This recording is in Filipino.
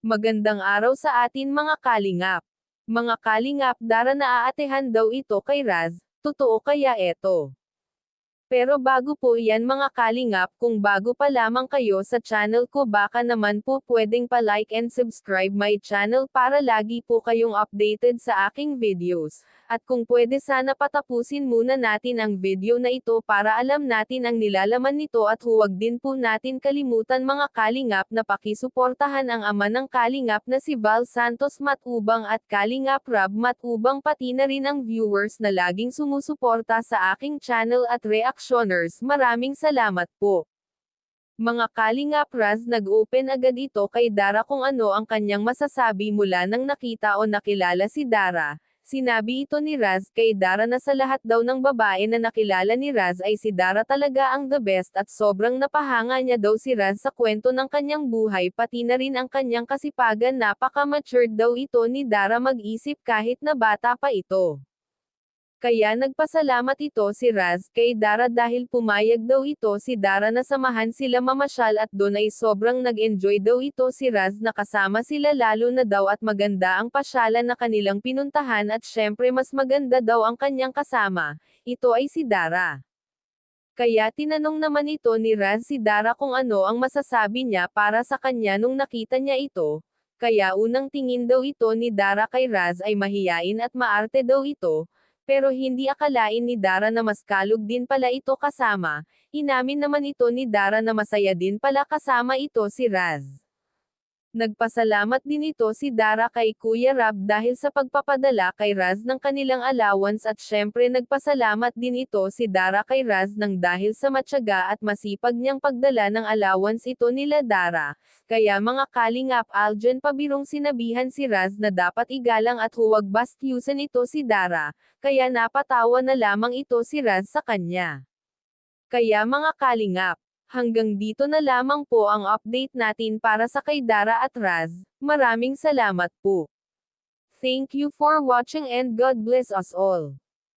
Magandang araw sa atin mga kalingap. Mga kalingap, dara na aatehan daw ito kay Raz, totoo kaya eto? Pero bago po yan mga kalingap, kung bago pa lamang kayo sa channel ko baka naman po pwedeng pa-like and subscribe my channel para lagi po kayong updated sa aking videos. At kung pwede sana patapusin muna natin ang video na ito para alam natin ang nilalaman nito at huwag din po natin kalimutan mga kalingap na pakisuportahan ang ama ng kalingap na si Val Santos Matubang at Kalingap Rab Matubang pati na rin ang viewers na laging sumusuporta sa aking channel at reactioners. Maraming salamat po. Mga Kalingap Raz nag-open agad ito kay Dara kung ano ang kanyang masasabi mula nang nakita o nakilala si Dara. Sinabi ito ni Raz kay Dara na sa lahat daw ng babae na nakilala ni Raz ay si Dara talaga ang the best at sobrang napahanga niya daw si Raz sa kwento ng kanyang buhay pati na rin ang kanyang kasipagan. Napaka-matured daw ito ni Dara mag-isip kahit na bata pa ito. Kaya nagpasalamat ito si Raz kay Dara dahil pumayag daw ito si Dara na samahan sila mamasyal at doon ay sobrang nag-enjoy daw ito si Raz na kasama sila lalo na daw at maganda ang pasyalan na kanilang pinuntahan at syempre mas maganda daw ang kanyang kasama, ito ay si Dara. Kaya tinanong naman ito ni Raz si Dara kung ano ang masasabi niya para sa kanya nung nakita niya ito, kaya unang tingin daw ito ni Dara kay Raz ay mahiyain at maarte daw ito. Pero hindi akalain ni Dara na mas kalog din pala ito kasama, inamin naman ito ni Dara na masaya din pala kasama ito si Raz. Nagpasalamat din ito si Dara kay Kuya Rab dahil sa pagpapadala kay Raz ng kanilang allowance at syempre nagpasalamat din ito si Dara kay Raz ng dahil sa matyaga at masipag niyang pagdala ng allowance ito nila Dara. Kaya mga kalingap Aljan pabirong sinabihan si Raz na dapat igalang at huwag bastyusan ito si Dara, kaya napatawa na lamang ito si Raz sa kanya. Kaya mga kalingap, hanggang dito na lamang po ang update natin para sa kay Dara at Raz. Maraming salamat po. Thank you for watching and God bless us all.